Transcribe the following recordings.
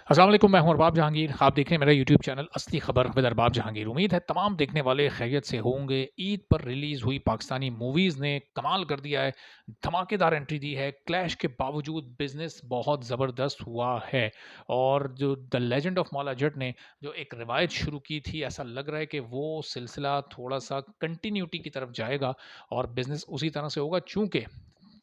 अस्सलाम वालेकुम, मैं हूं अरबाब जहांगीर। आप देख रहे हैं मेरा यूट्यूब चैनल असली खबर विद अरबाब जहांगीर। उम्मीद है तमाम देखने वाले खैरियत से होंगे। ईद पर रिलीज़ हुई पाकिस्तानी मूवीज़ ने कमाल कर दिया है, धमाकेदार एंट्री दी है। क्लैश के बावजूद बिज़नेस बहुत ज़बरदस्त हुआ है और जो the legend of Maula Jatt ने जो एक रिवायत शुरू की थी, ऐसा लग रहा है कि वो सिलसिला थोड़ा-सा कंटिन्यूटी की तरफ जाएगा और बिज़नेस उसी तरह से होगा, चूँकि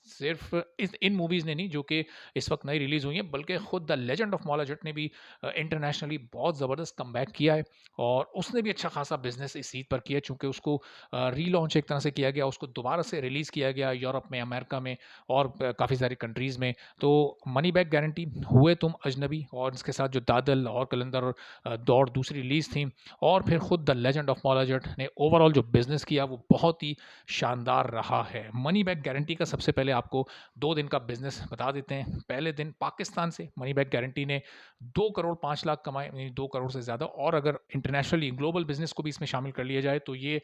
सिर्फ़ इस इन मूवीज़ ने नहीं जो कि इस वक़्त नई रिलीज़ हुई हैं, बल्कि खुद the legend of Maula Jatt ने भी इंटरनेशनली बहुत ज़बरदस्त कमबैक किया है और उसने भी अच्छा खासा बिज़नेस इस ईद पर किया है, चूँकि उसको रीलॉन्च एक तरह से किया गया, उसको दोबारा से रिलीज़ किया गया यूरोप में, अमेरिका में और काफ़ी सारी कंट्रीज़ में। तो मनी बैक गारंटी, हुए तुम अजनबी और इसके साथ जो दादल और कलंदर और दौड़ दूसरी रिलीज़ थी और फिर खुद the legend of Maula Jatt ने ओवरऑल जो बिज़नेस किया वो बहुत ही शानदार रहा है। मनी बैक गारंटी का सबसे पहले आपको 2 दिन का बिज़नेस बता देते हैं। पहले दिन पाकिस्तान से मनी बैक गारंटी ने 2 करोड़ 5 लाख कमाए, यानी 2 करोड़ से ज़्यादा, और अगर इंटरनेशनली ग्लोबल बिज़नेस को भी इसमें शामिल कर लिया जाए तो ये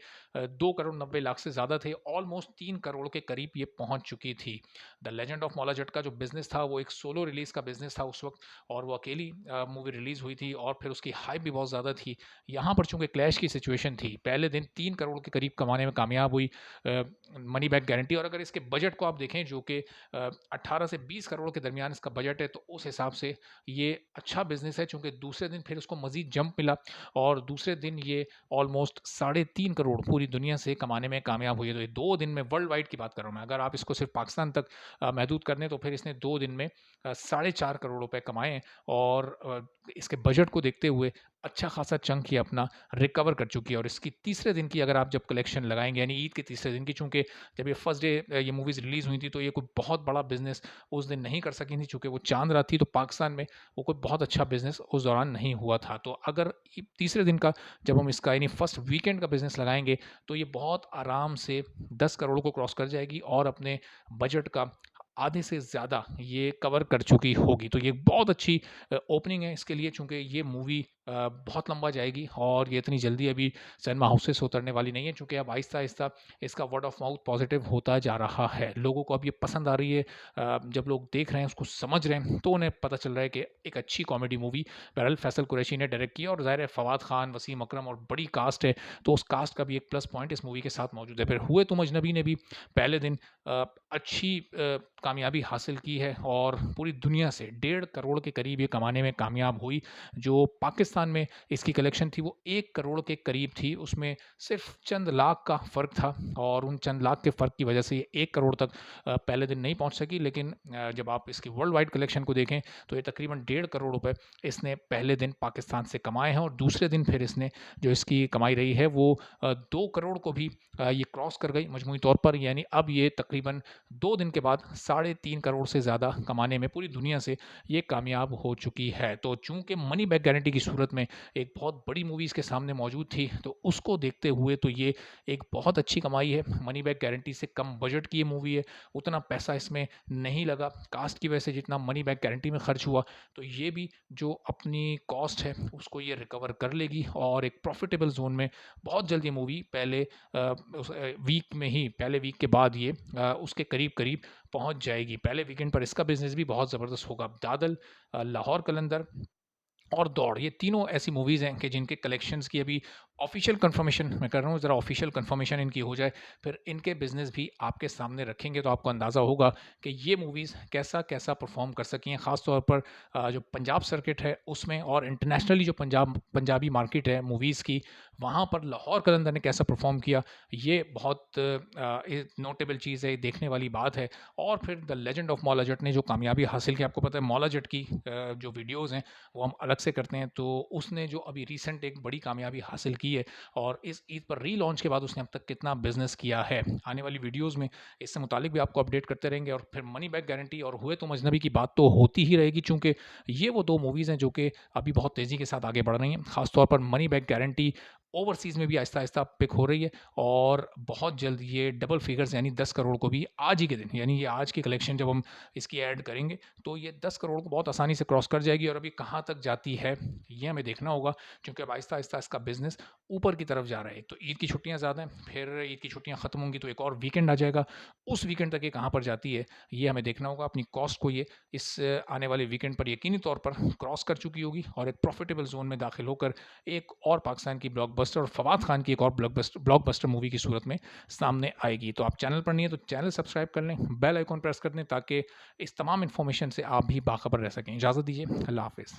2 करोड़ 90 लाख से ज़्यादा थे। ऑलमोस्ट 3 करोड़ के करीब ये पहुँच चुकी थी। The legend of Maula Jatt का जो बिज़नेस था वो एक सोलो रिलीज़ का बिज़नेस था उस वक़्त और वो अकेली मूवी रिलीज़ हुई थी और फिर उसकी हाइप भी बहुत ज़्यादा थी। यहाँ पर चूँकि क्लैश की सिचुएशन थी, पहले दिन 3 करोड़ के करीब कमाने में कामयाब हुई मनी बैक गारंटी, और अगर इसके बजट को आप देखें जो कि 18 से 20 करोड़ के दरमियान इसका बजट है, तो उस हिसाब से ये अच्छा बिज़नेस है, चूँकि दूसरे दिन फिर उसको मज़ीद जंप मिला और दूसरे दिन ये ऑलमोस्ट साढ़े 3 करोड़ पूरी दुनिया से कमाने में कामयाब हुई है। तो ये 2 दिन में, वर्ल्ड वाइड की बात कर रहा हूँ मैं, अगर आप इसको सिर्फ़ पाकिस्तान तक महदूद कर दें तो फिर इसने 2 दिन में साढ़े 4 करोड़ रुपए कमाए हैं और इसके बजट को देखते हुए अच्छा खासा चंक ये अपना रिकवर कर चुकी है। और इसकी तीसरे दिन की अगर आप जब कलेक्शन लगाएँगे, यानी ईद के तीसरे दिन की, चूँकि जब ये फर्स्ट डे ये मूवीज़ रिलीज़ हुई थी तो ये कोई बहुत बड़ा बिज़नेस उस दिन नहीं कर सकी थी, चूँकि वो चाँद रात थी, तो पाकिस्तान में वो कोई बहुत अच्छा बिज़नेस उस दौरान नहीं हुआ था। तो अगर तीसरे दिन का जब हम इसका यानी फर्स्ट वीकेंड का बिज़नेस लगाएँगे तो ये बहुत आराम से 10 करोड़ को क्रॉस कर जाएगी और अपने बजट का आधे से ज़्यादा ये कवर कर चुकी होगी। तो ये बहुत अच्छी ओपनिंग है इसके लिए, चूँकि ये मूवी बहुत लंबा जाएगी और ये इतनी जल्दी अभी सिनेमा हाउसेस से उतरने वाली नहीं है, चूँकि अब आहिस्ता-आहिस्ता इसका वर्ड ऑफ माउथ पॉज़िटिव होता जा रहा है। लोगों को अब ये पसंद आ रही है, जब लोग देख रहे हैं, उसको समझ रहे हैं, तो उन्हें पता चल रहा है कि एक अच्छी कॉमेडी मूवी बहरहाल फैसल कुरैशी ने डायरेक्ट की है और ज़ाहिर है फवाद खान, वसीम अकरम और बड़ी कास्ट है, तो उस कास्ट का भी एक प्लस पॉइंट इस मूवी के साथ मौजूद है। फिर हुए तुम अजनबी ने भी पहले दिन अच्छी कामयाबी हासिल की है और पूरी दुनिया से 1.5 करोड़ के करीब ये कमाने में कामयाब हुई। जो पाकिस्तान में इसकी कलेक्शन थी वो 1 करोड़ के करीब थी, उसमें सिर्फ़ चंद लाख का फ़र्क था और उन चंद लाख के फ़र्क की वजह से ये 1 करोड़ तक पहले दिन नहीं पहुँच सकी। लेकिन जब आप इसकी वर्ल्ड वाइड कलेक्शन को देखें तो ये तकरीबन 1.5 करोड़ रुपए इसने पहले दिन पाकिस्तान से कमाए हैं और दूसरे दिन फिर इसने जो इसकी कमाई रही है वो 2 करोड़ को भी ये क्रॉस कर गई मजमूई तौर पर, यानी अब ये तकरीबन 2 दिन के बाद साढ़े 3 करोड़ से ज़्यादा कमाने में पूरी दुनिया से ये कामयाब हो चुकी है। तो चूँकि मनी बैक गारंटी की सूरत में एक बहुत बड़ी मूवी इसके सामने मौजूद थी, तो उसको देखते हुए तो ये एक बहुत अच्छी कमाई है। मनी बैक गारंटी से कम बजट की ये मूवी है, उतना पैसा इसमें नहीं लगा। कास्ट की वजह से जितना मनी बैक गारंटी में खर्च हुआ, तो ये भी जो अपनी कॉस्ट है, उसको ये रिकवर कर लेगी और एक प्रॉफ़िटेबल ज़ोन में बहुत जल्द ये मूवी पहले वीक में ही, पहले वीक के बाद ये उसके करीब-करीब पहुँच जाएगी। पहले वीकेंड पर इसका बिज़नेस भी बहुत ज़बरदस्त होगा। दादल, लाहौर कलंदर और दौड़, ये तीनों ऐसी मूवीज़ हैं कि जिनके कलेक्शंस की अभी ऑफ़िशियल कन्फर्मेशन मैं कर रहा हूँ, ज़रा ऑफ़िशियल कन्फर्मेशन इनकी हो जाए, फिर इनके बिज़नेस भी आपके सामने रखेंगे तो आपको अंदाज़ा होगा कि ये मूवीज़ कैसा-कैसा परफ़ॉर्म कर सकी हैं। ख़ास तौर पर जो पंजाब सर्किट है उसमें और इंटरनेशनली जो पंजाबी मार्केट है मूवीज़ की, वहाँ पर लाहौर कलंदर ने कैसा परफ़ॉर्म किया, ये बहुत नोटेबल चीज़ है, देखने वाली बात है। और फिर the legend of Maula Jatt ने जो कामयाबी हासिल की, आपको पता है मौला जट की जो वीडियोज़ हैं वो हम अलग से करते हैं, तो उसने जो अभी रिसेंट एक बड़ी कामयाबी हासिल की है और इस ईद पर रीलॉन्च के बाद उसने अब तक कितना बिज़नेस किया है, आने वाली वीडियोज़ में इससे मुतालिक भी आपको अपडेट करते रहेंगे। और फिर मनी बैक गारंटी और हुए तुम अजनबी की बात तो होती ही रहेगी, चूँकि ये वो 2 मूवीज़ हैं जो कि अभी बहुत तेज़ी के साथ आगे बढ़ रही हैं। ख़ास तौर पर मनी बैक गारंटी ओवरसीज़ में भी आहिस्ता-आहिस्ता पिक हो रही है और बहुत जल्द ये डबल फिगर्स यानी 10 करोड़ को भी आज ही के दिन, यानी ये आज की कलेक्शन जब हम इसकी ऐड करेंगे तो ये 10 करोड़ को बहुत आसानी से क्रॉस कर जाएगी और अभी कहाँ तक जाती है, ये हमें देखना होगा, क्योंकि अब आहिस्ता-आहिस्ता इसका बिज़नेस ऊपर की तरफ जा रहा है। एक तो ईद की छुट्टियाँ ज़्यादा हैं, फिर ईद की छुट्टियाँ खत्म होंगी तो एक और वीकेंड आ जाएगा। उस वीकेंड तक ये कहाँ पर जाती है, ये हमें देखना होगा। अपनी कॉस्ट को ये इस आने वाले वीकेंड पर यकीनी तौर पर क्रॉस कर चुकी होगी और एक प्रॉफिटेबल ज़ोन में दाखिल होकर एक और पाकिस्तान की ब्लॉकबस्टर और फवाद खान की एक और ब्लॉकबस्टर मूवी की सूरत में सामने आएगी। तो आप चैनल पर नहीं है तो चैनल सब्सक्राइब कर लें, बेल आइकॉन प्रेस कर दें ताकि इस तमाम इन्फॉर्मेशन से आप भी बाखबर रह सकें। इजाज़त दीजिए, अल्लाह हाफ़िज़।